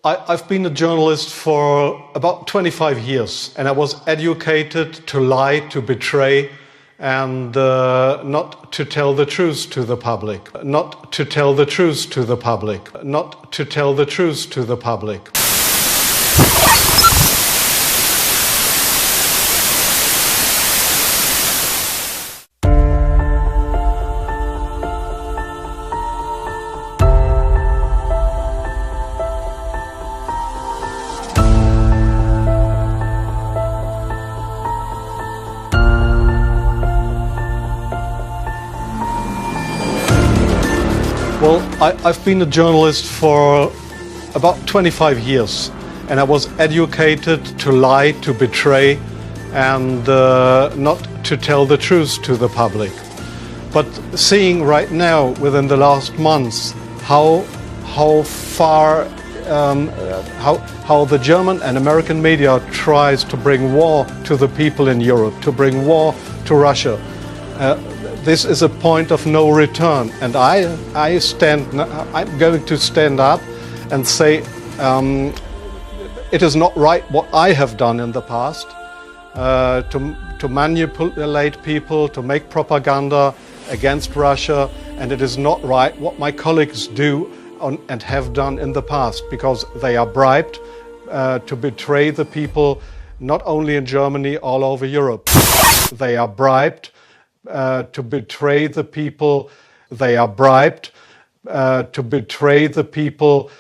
I've been a journalist for about 25 years, and I was educated to lie, to betray, and not to tell the truth to the public. Not to tell the truth to the public. Not to tell the truth to the public. Well, I've been a journalist for about 25 years, and I was educated to lie, to betray, and not to tell the truth to the public. But seeing right now, within the last months, how the German and American media tries to bring war to the people in Europe, to bring war to Russia. This is a point of no return, and I'm going to stand up and say it is not right what I have done in the past, to manipulate people, to make propaganda against Russia, and it is not right what my colleagues do and have done in the past, because they are bribed to betray the people, not only in Germany, all over Europe. They are bribed to betray the people. They are bribed to betray the people.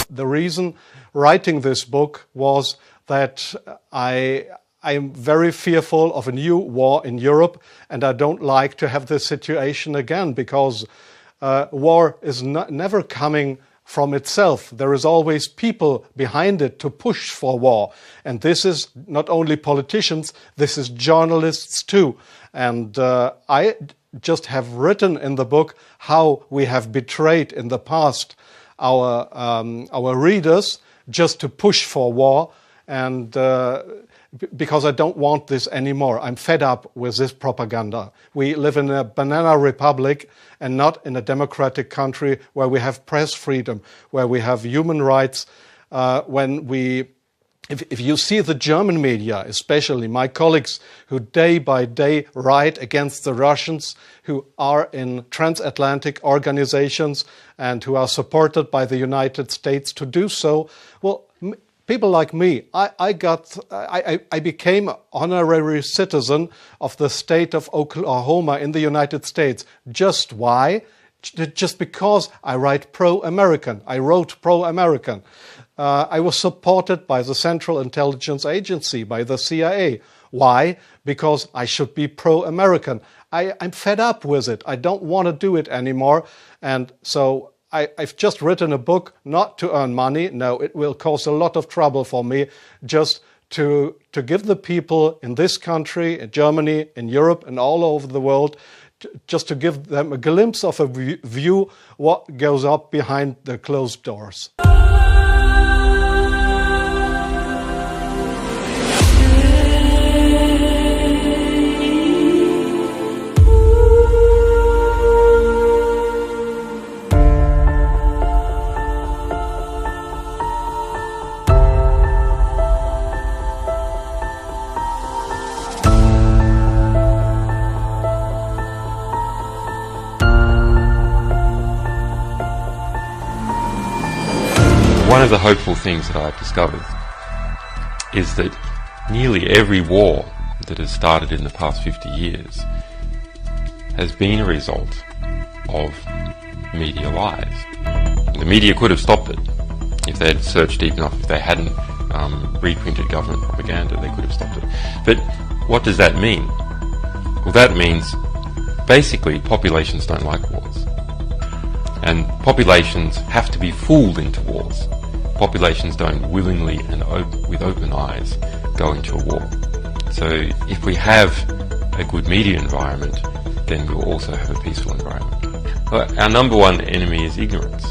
The reason writing this book was that I am very fearful of a new war in Europe, and I don't like to have this situation again, because war is never coming from itself. There is always people behind it to push for war. And this is not only politicians, this is journalists too. And I just have written in the book how we have betrayed in the past our readers just to push for war, and because I don't want this anymore. I'm fed up with this propaganda. We live in a banana republic and not in a democratic country where we have press freedom, where we have human rights. If you see the German media, especially my colleagues who day by day write against the Russians, who are in transatlantic organizations and who are supported by the United States to do so, well, people like me, I became an honorary citizen of the state of Oklahoma in the United States. Just why? Just because I write pro-American. I wrote pro-American. I was supported by the Central Intelligence Agency, by the CIA. Why? Because I should be pro-American. I'm fed up with it. I don't want to do it anymore. And so I've just written a book not to earn money. No, it will cause a lot of trouble for me, just to give the people in this country, in Germany, in Europe, and all over the world, just to give them a glimpse of a view what goes up behind the closed doors. One of the hopeful things that I've discovered is that nearly every war that has started in the past 50 years has been a result of media lies. The media could have stopped it if they had searched deep enough. If they hadn't reprinted government propaganda, they could have stopped it. But what does that mean? Well, that means basically populations don't like wars. And populations have to be fooled into wars. Populations don't willingly and with open eyes go into a war. So if we have a good media environment, then we'll also have a peaceful environment. Our number one enemy is ignorance.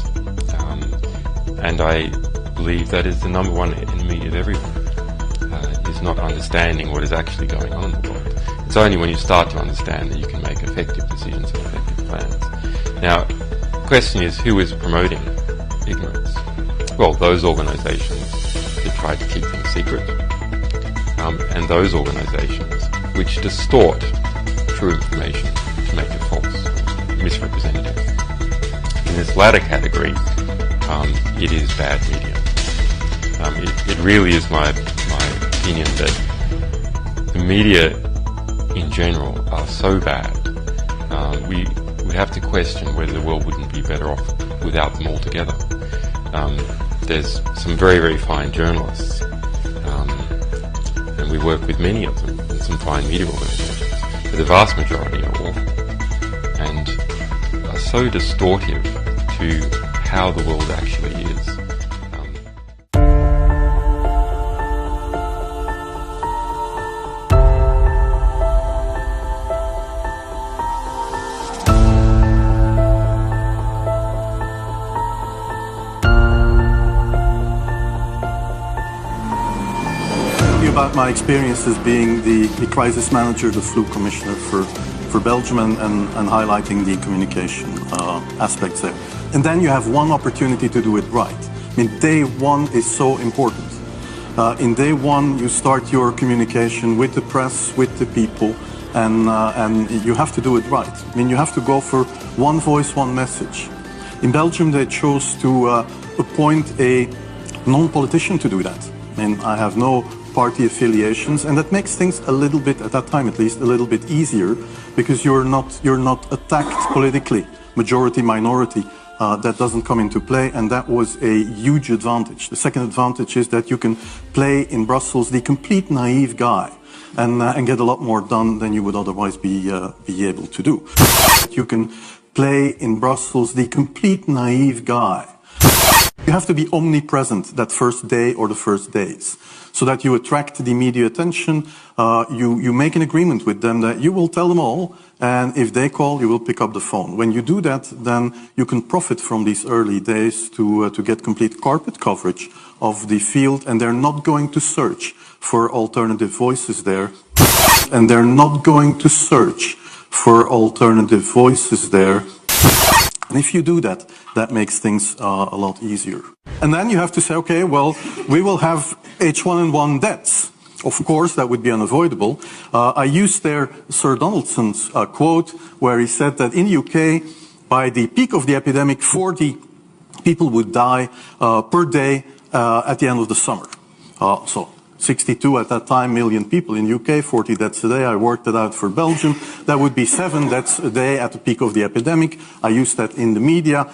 And I believe that is the number one enemy of everyone, is not understanding what is actually going on in the world. It's only when you start to understand that you can make effective decisions and effective plans. Now, the question is, who is promoting ignorance? Well, those organisations that try to keep things secret, and those organisations which distort true information to make it false, misrepresentative. In this latter category, it is bad media. It really is my opinion that the media in general are so bad, we have to question whether the world wouldn't be better off without them altogether. There's some very, very fine journalists, and we work with many of them, and some fine media organisations, but the vast majority are awful and are so distortive to how the world actually is. About my experience as being the crisis manager, the flu commissioner for Belgium, and highlighting the communication aspects there. And then you have one opportunity to do it right. I mean, day one is so important. In day one, you start your communication with the press, with the people, and you have to do it right. I mean, you have to go for one voice, one message. In Belgium, they chose to appoint a non-politician to do that. I mean, I have no party affiliations, and that makes things a little bit, at that time at least, a little bit easier, because you're not attacked politically, majority, minority. That doesn't come into play, and that was a huge advantage. The second advantage is that you can play in Brussels the complete naive guy and get a lot more done than you would otherwise be able to do. You can play in Brussels the complete naive guy. You have to be omnipresent that first day or the first days, so that you attract the media attention. You make an agreement with them that you will tell them all, and if they call, you will pick up the phone. When you do that, then you can profit from these early days to get complete carpet coverage of the field, and they're not going to search for alternative voices there. And they're not going to search for alternative voices there. And if you do that, that makes things a lot easier. And then you have to say, okay, well, we will have H1N1 deaths. Of course, that would be unavoidable. I used there Sir Donaldson's quote, where he said that in the UK, by the peak of the epidemic, 40 people would die per day at the end of the summer. So 62 at that time million people in UK, 40 deaths a day. I worked it out for Belgium. That would be 7 deaths a day at the peak of the epidemic. I used that in the media.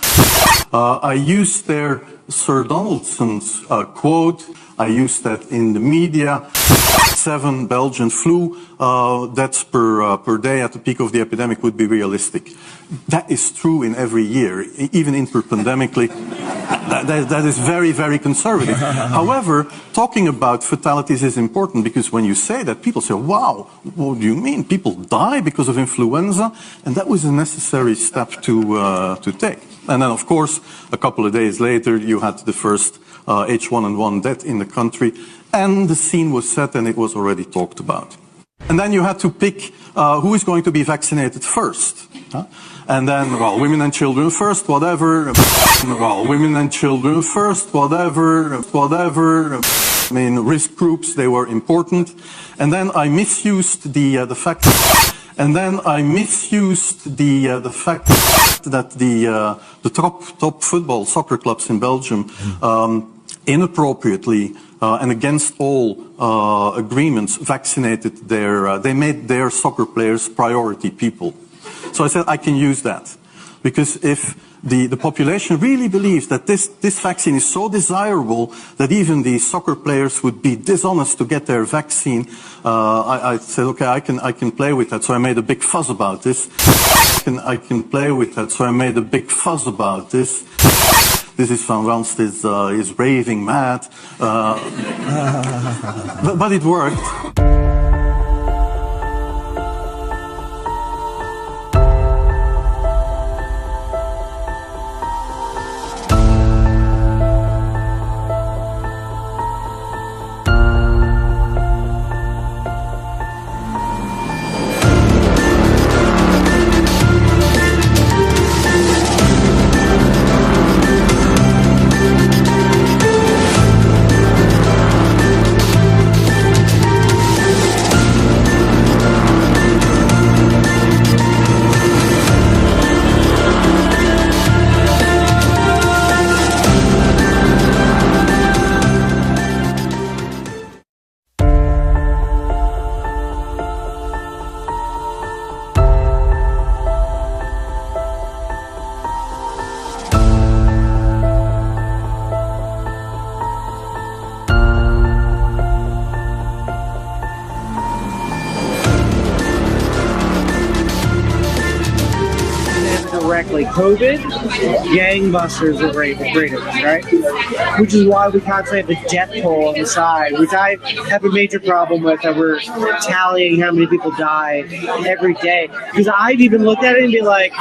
I used there Sir Donaldson's quote. I used that in the media. 7 Belgian flu deaths per day at the peak of the epidemic would be realistic. That is true in every year, even interpandemically. That is very, very conservative. However, talking about fatalities is important, because when you say that, people say, wow, what do you mean? People die because of influenza? And that was a necessary step to take. And then, of course, a couple of days later, you had the first H1N1 death in the country, and the scene was set and it was already talked about. And then you had to pick who is going to be vaccinated first. And then, well, women and children first, whatever. Well, women and children first, whatever. I mean, risk groups, they were important. And then I misused the fact. And then I misused the fact that the top football soccer clubs in Belgium inappropriately and against all agreements vaccinated they made their soccer players priority people. So I said I can use that, because if the population really believes that this vaccine is so desirable that even the soccer players would be dishonest to get their vaccine, I said, okay, I can play with that. So I made a big fuss about this. I can play with that. So I made a big fuss about this. This is Van Ranst is raving mad, but it worked. exactly. COVID, gangbusters are great at this, right? Which is why we constantly have the death toll on the side, which I have a major problem with, that we're tallying how many people die every day. Because I've even looked at it and be like,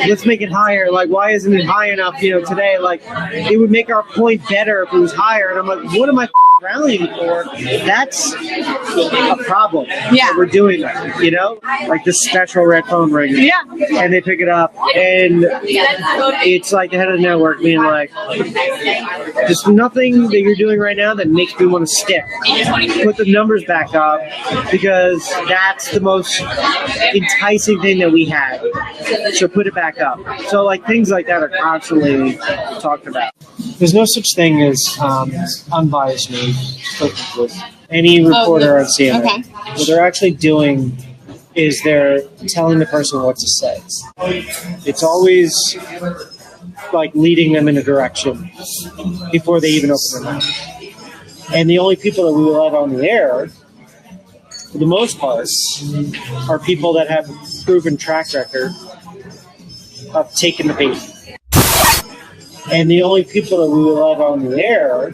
let's make it higher. Like, why isn't it high enough, today? Like, it would make our point better if it was higher. And I'm like, what am I rallying for? That's a problem. Yeah. That we're doing that, like this special red phone ring. Yeah. And they pick it up, and it's like the head of the network being like, there's nothing that you're doing right now that makes me want to stick. Put the numbers back up, because that's the most enticing thing that we have. So put it back up. So like things like that are constantly talked about. There's no such thing as unbiased news with any reporter on CNN. Okay. What they're actually doing is they're telling the person what to say. It's always like leading them in a direction before they even open their mouth. And the only people that we will let on the air, for the most part, are people that have a proven track record of taking the bait. And the only people that we will let on the air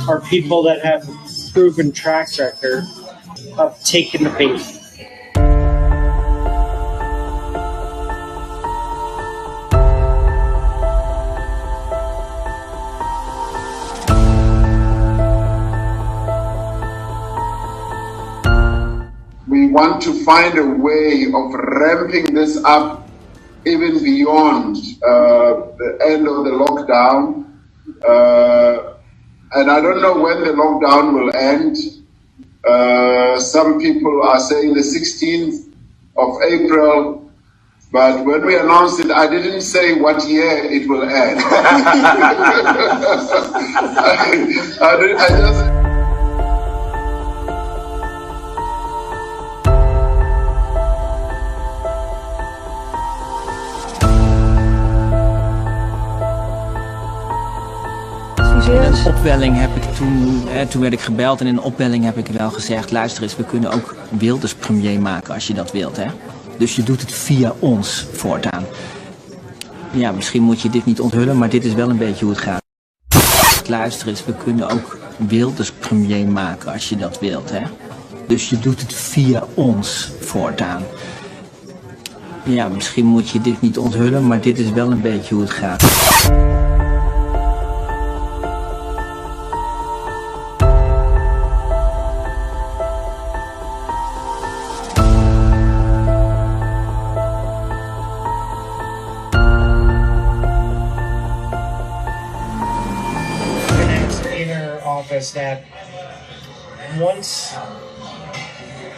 are people that have a proven track record of taking the bait. We want to find a way of ramping this up even beyond the end of the lockdown. And I don't know when the lockdown will end. Some people are saying the 16th of April, but when we announced it, I didn't say what year it will end. I just... In een opwelling heb ik toen werd ik gebeld en in een opwelling heb ik wel gezegd, luister eens, we kunnen ook Wilders premier maken als je dat wilt, hè. Dus je doet het via ons voortaan. Ja, misschien moet je dit niet onthullen, maar dit is wel een beetje hoe het gaat. Luister eens, we kunnen ook Wilders premier maken als je dat wilt, hè. Dus je doet het via ons voortaan. Ja, misschien moet je dit niet onthullen, maar dit is wel een beetje hoe het gaat. That once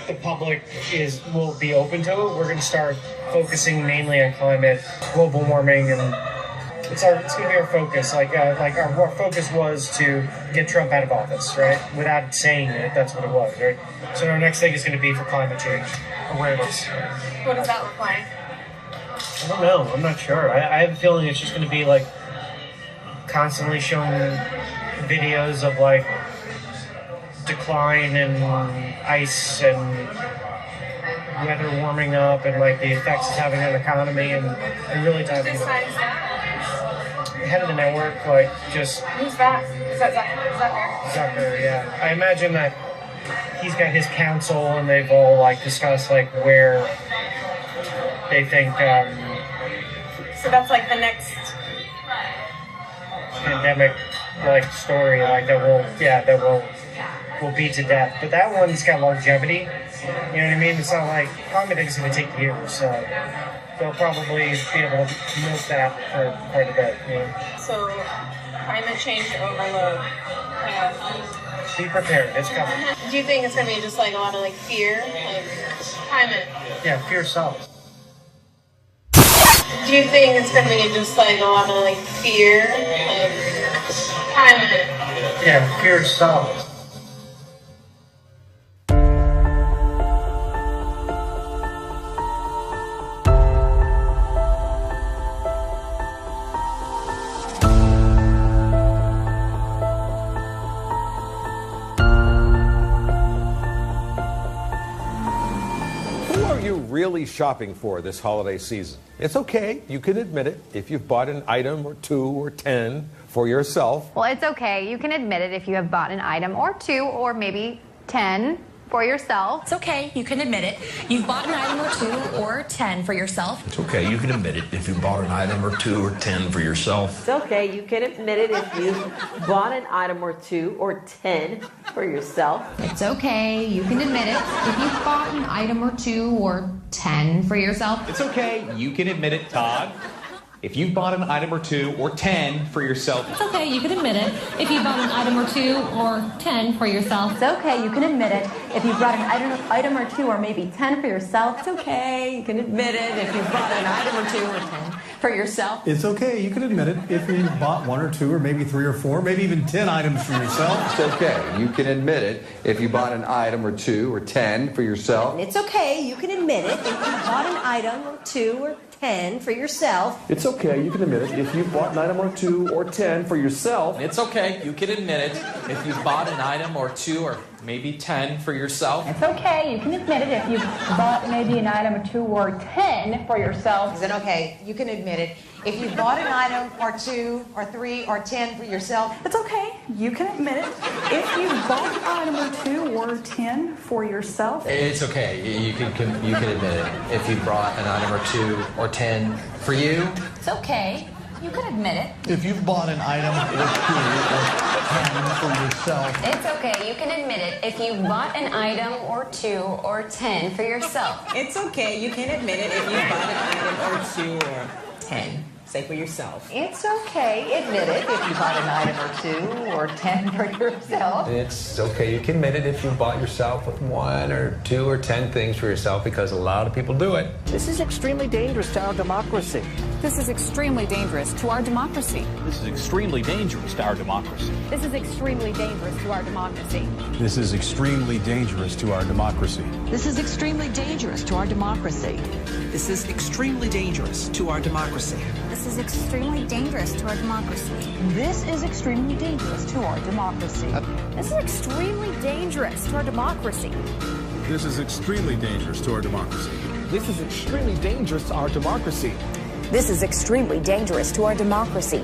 the public will be open to it, we're going to start focusing mainly on climate, global warming, and it's going to be our focus. Our focus was to get Trump out of office, right? Without saying it, that's what it was, right? So our next thing is going to be for climate change awareness. What does that look like? I don't know. I'm not sure. I have a feeling it's just going to be like constantly showing videos of like decline in ice and weather warming up and like the effects it's having on the economy and really diving into the head of the network, like just Who's that? Is that Zucker? Zucker, yeah. I imagine that he's got his council and they've all like discussed like where they think So that's like the next pandemic like story like that will be to death. But that one's got longevity. You know what I mean? It's not like climate is going to take years, so they'll probably be able to milk that for quite a bit. You know? So climate change overload. Be prepared. It's coming. Do you think it's going to be just like a lot of like fear, like climate? Yeah, fear sells. Do you think it's going to be just like a lot of like fear, like climate? Yeah, fear sells. really shopping for this holiday season? It's okay. You can admit it if you've bought an item or 2 or 10 for yourself. Well, it's okay. You can admit it if you have bought an item or 2 or maybe 10 for yourself. It's okay. You can admit it. You've bought an item or 2 or 10 for yourself. It's okay. You can admit it if you bought an item or 2 or 10 for yourself. It's okay. You can admit it if you bought an item or 2 or 10 for yourself. It's okay. You can admit it if you've bought an item or 2 or 10 for yourself. It's okay. You can admit it, Todd. If you've bought an item or 2 or 10 for yourself. It's okay. You can admit it. If you bought an item or 2 or 10 for yourself. It's okay. You can admit it. If you brought an item or 2 or maybe 10 for yourself. It's okay. You can admit it if you bought an item or 2 or 10 for yourself. It's okay. You can admit it if you bought 1 or 2 or maybe 3 or 4, maybe even 10 items for yourself. It's okay. You can admit it if you bought an item or 2 or 10 for yourself. It's okay. You can admit it if you bought an item or 2 or 10 for yourself. It's okay. You can admit it if you bought an item or 2 or 10 for yourself. It's okay. You can admit it if you've bought an item or 2 or maybe 10 for yourself. It's okay. You can admit it if you've bought maybe an item or 2 or 10 for yourself. Is it okay? You can admit it. If you bought an item or 2 or 3 or 10 for yourself. It's okay. You can admit it. If you bought an item or 2 or 10 for yourself. It's okay. You can admit it if you brought an item or 2 or 10 for you. It's okay. You can admit it. If you've bought an item or 2 or 10 for yourself. It's okay. You can admit it if you bought an item or 2 or 10 for yourself. It's okay. You can admit it if you bought an item or 2 or 10. Say for yourself. It's okay. Admit it if you bought an item or 2 or 10 for yourself. It's okay. You can admit it if you bought yourself with 1 or 2 or 10 things for yourself, because a lot of people do it. This is extremely dangerous to our democracy. This is extremely dangerous to our democracy. This is extremely dangerous to our democracy. This is extremely dangerous to our democracy. This is extremely dangerous to our democracy. This is extremely dangerous to our democracy. This is extremely dangerous to our democracy. This is extremely dangerous to our democracy. This is extremely dangerous to our democracy. This is extremely dangerous to our democracy. This is extremely dangerous to our democracy. This is extremely dangerous to our democracy. This is extremely dangerous to our democracy.